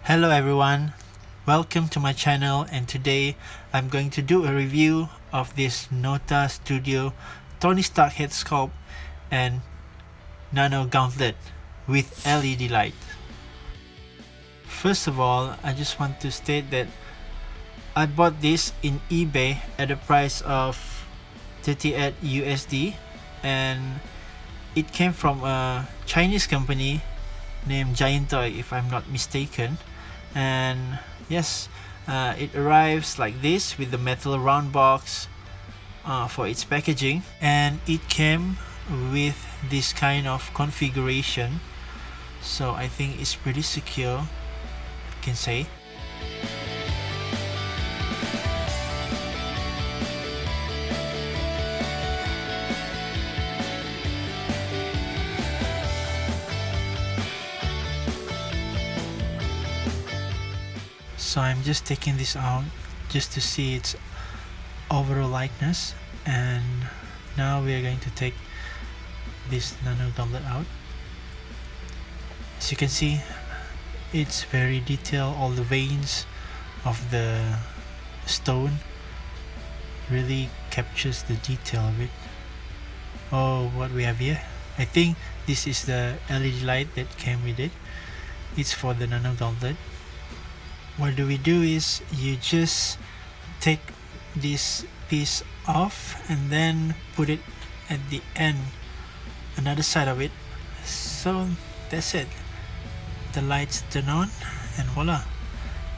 Hello everyone, welcome to my channel, and today I'm going to do a review of this NOTA Studio Tony Stark head sculpt and Nano Gauntlet with LED light. First of all, I just want to state that I bought this in eBay at a price of 38 USD, and it came from a Chinese company named Giant Toy, if I'm not mistaken. And yes, it arrives like this with the metal round box for its packaging, and it came with this kind of configuration, so I think it's pretty secure, I can say. So I'm just taking this out just to see its overall lightness, and now we are going to take this Nano Gauntlet out. As you can see, it's very detailed. All the veins of the stone really captures the detail of it. Oh, what we have here, I think this is the LED light that came with it. It's for the Nano Gauntlet. What do we do is you just take this piece off and then put it at the end, another side of it. So that's it. The lights turn on and voila,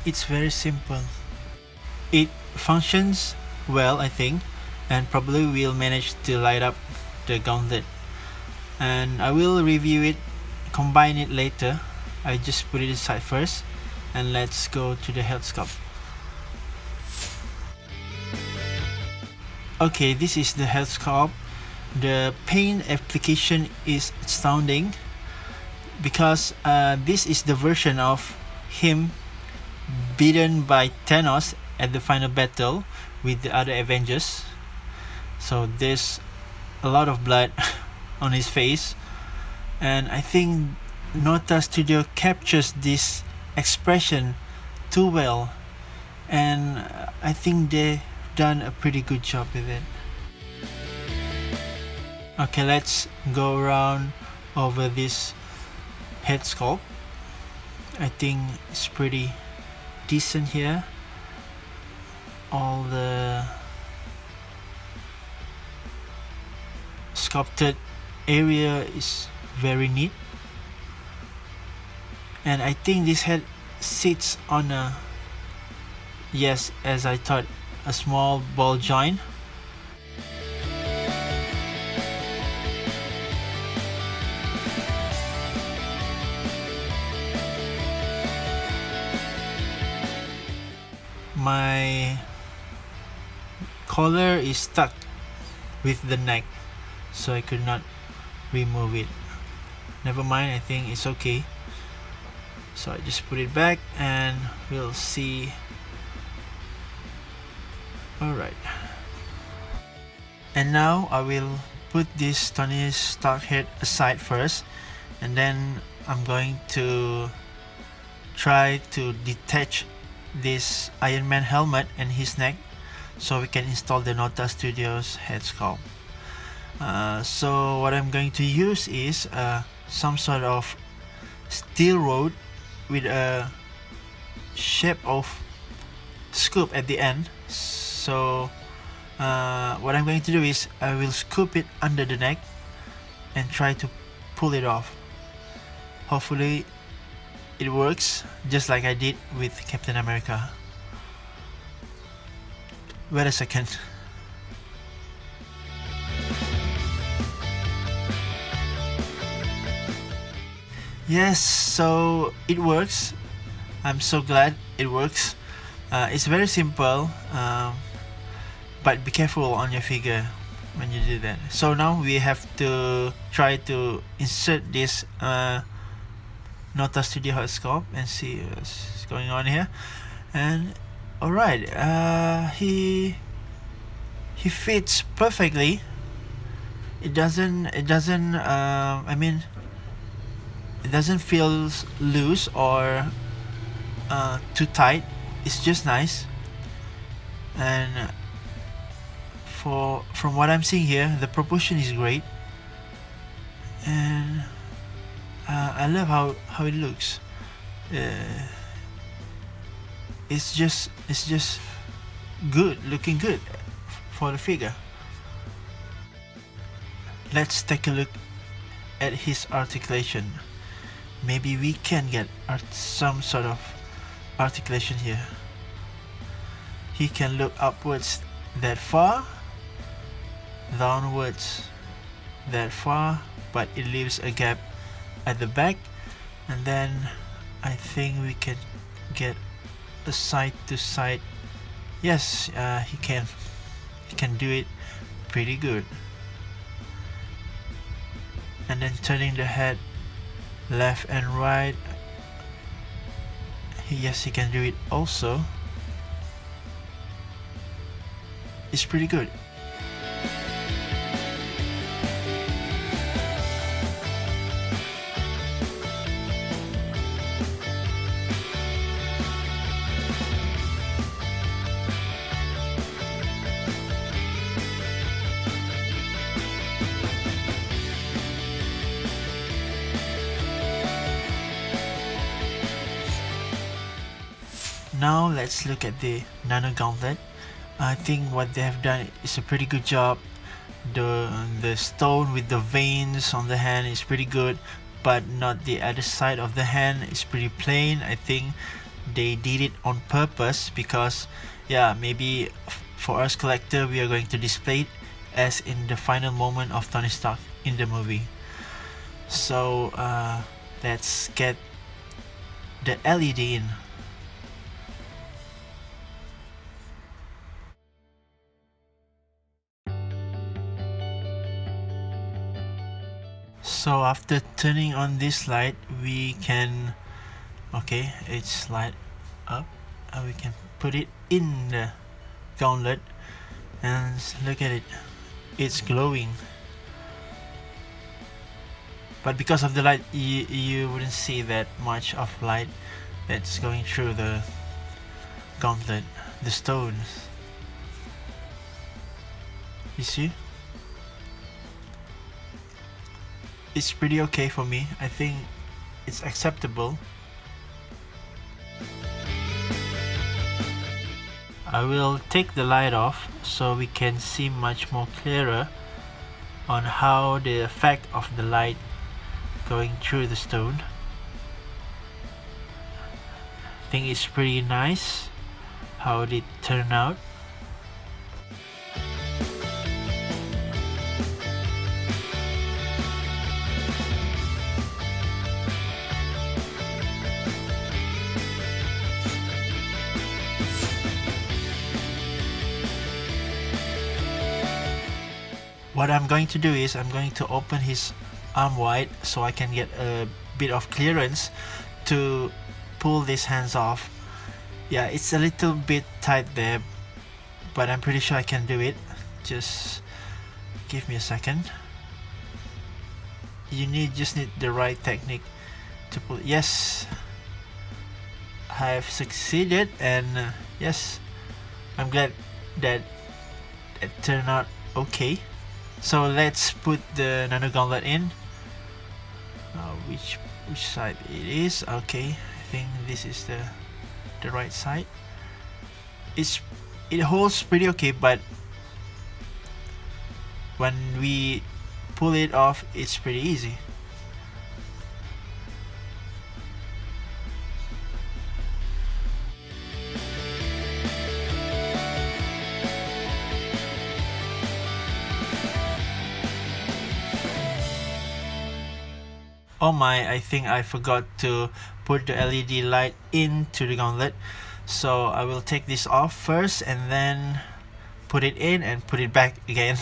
it's very simple. It functions well, I think, and probably will manage to light up the gauntlet, and I will review it, combine it later. I just put it aside first, and let's go to the head sculpt. Okay, this is the head sculpt. The paint application is astounding, because this is the version of him beaten by Thanos at the final battle with the other Avengers. So there's a lot of blood on his face, and I think NOTA Studio captures this expression too well, and I think they've done a pretty good job with it. Okay, let's go around over this head sculpt. I think it's pretty decent here. All the sculpted area is very neat, and I think this head sits on a, yes, as I thought, a small ball joint. My collar is stuck with the neck, so I could not remove it. Never mind, I think it's okay. So I just put it back and we'll see. Alright. And now I will put this Tony Stark head aside first, and then I'm going to try to detach this Iron Man helmet and his neck, so we can install the NOTA Studio's head sculpt. So what I'm going to use is some sort of steel rod with a shape of scoop at the end. So what I'm going to do is I will scoop it under the neck and try to pull it off. Hopefully it works just like I did with Captain America. Wait a second. Yes, so it works. I'm so glad it works. It's very simple, but be careful on your figure when you do that. So now we have to try to insert this NOTA Studio head sculpt and see what's going on here. And alright, he fits perfectly. It doesn't I mean, it doesn't feel loose or too tight. It's just nice. And from what I'm seeing here, the proportion is great, and I love how it looks. It's just good, looking good for the figure. Let's take a look at his articulation. Maybe we can get some sort of articulation here. He can look upwards that far, downwards that far, but it leaves a gap at the back, and then I think we can get a side to side. Yes, he can do it pretty good. And then turning the head left and right, yes, he can do it also. It's pretty good. Now let's look at the Nano Gauntlet. I think what they have done is a pretty good job. The stone with the veins on the hand is pretty good, but not the other side of the hand. It's pretty plain. I think they did it on purpose because, yeah, maybe for us collector we are going to display it as in the final moment of Tony Stark in the movie. So let's get the LED in. So after turning on this light, we can, okay, it's light up, and we can put it in the gauntlet, and look at it, it's glowing. But because of the light, you wouldn't see that much of light that's going through the gauntlet, the stones. You see? It's pretty okay for me. I think it's acceptable. I will take the light off so we can see much more clearer on how the effect of the light going through the stone. I think it's pretty nice how it turned out. What I'm going to do is I'm going to open his arm wide so I can get a bit of clearance to pull these hands off. Yeah, it's a little bit tight there, but I'm pretty sure I can do it. Just give me a second. You just need the right technique to pull. Yes, I've succeeded, and yes, I'm glad that it turned out okay. So let's put the Nano Gauntlet in. Which side it is? Okay, I think this is the right side. It holds pretty okay, but when we pull it off, it's pretty easy. Oh my, I think I forgot to put the LED light into the gauntlet. So I will take this off first and then put it in and put it back again.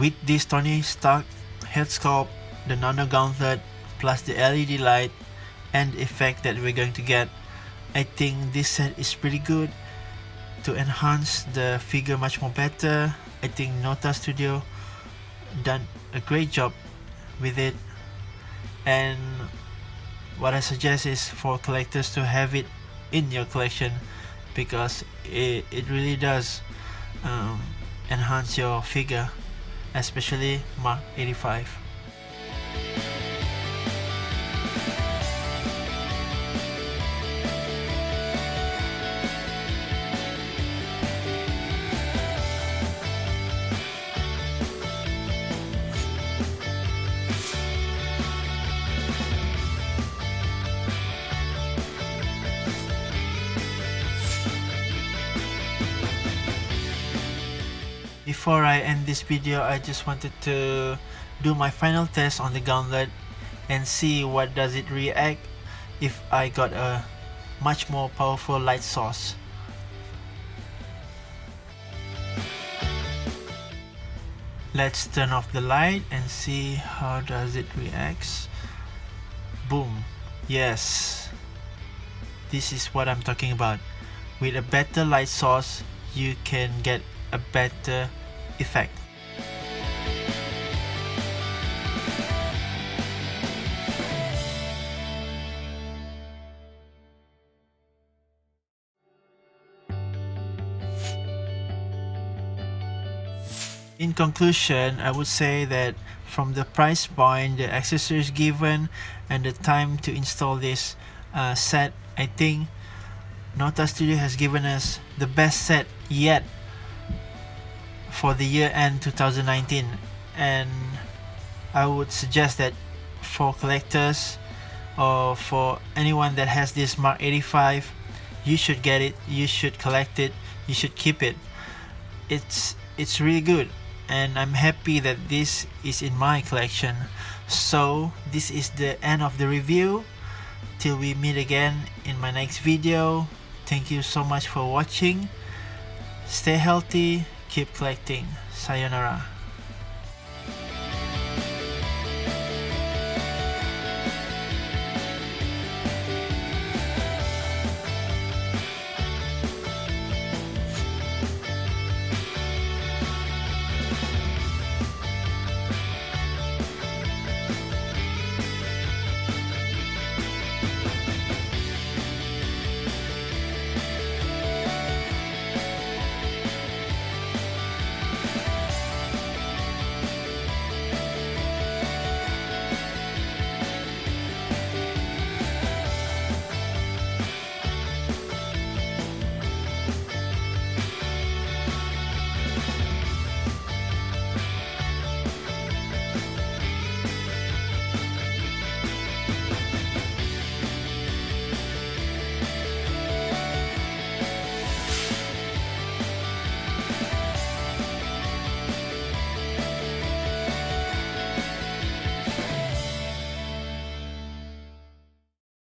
With this Tony Stark head sculpt, the Nano Gauntlet, plus the LED light and the effect that we're going to get, I think this set is pretty good to enhance the figure much more better. I think NOTA Studio done a great job with it, and what I suggest is for collectors to have it in your collection, because it really does enhance your figure, especially Mark 85. Before I end this video, I just wanted to do my final test on the gauntlet and see what does it react if I got a much more powerful light source. Let's turn off the light and see how does it reacts. Boom. Yes, this is what I'm talking about. With a better light source, you can get a better effect. In conclusion, I would say that from the price point, the accessories given, and the time to install this set, I think NOTA Studio has given us the best set yet for the year end 2019, and I would suggest that for collectors or for anyone that has this Mark 85, you should get it, you should collect it, you should keep it. It's really good, and I'm happy that this is in my collection. So this is the end of the review. Till we meet again in my next video, thank you so much for watching. Stay healthy, keep collecting. Sayonara.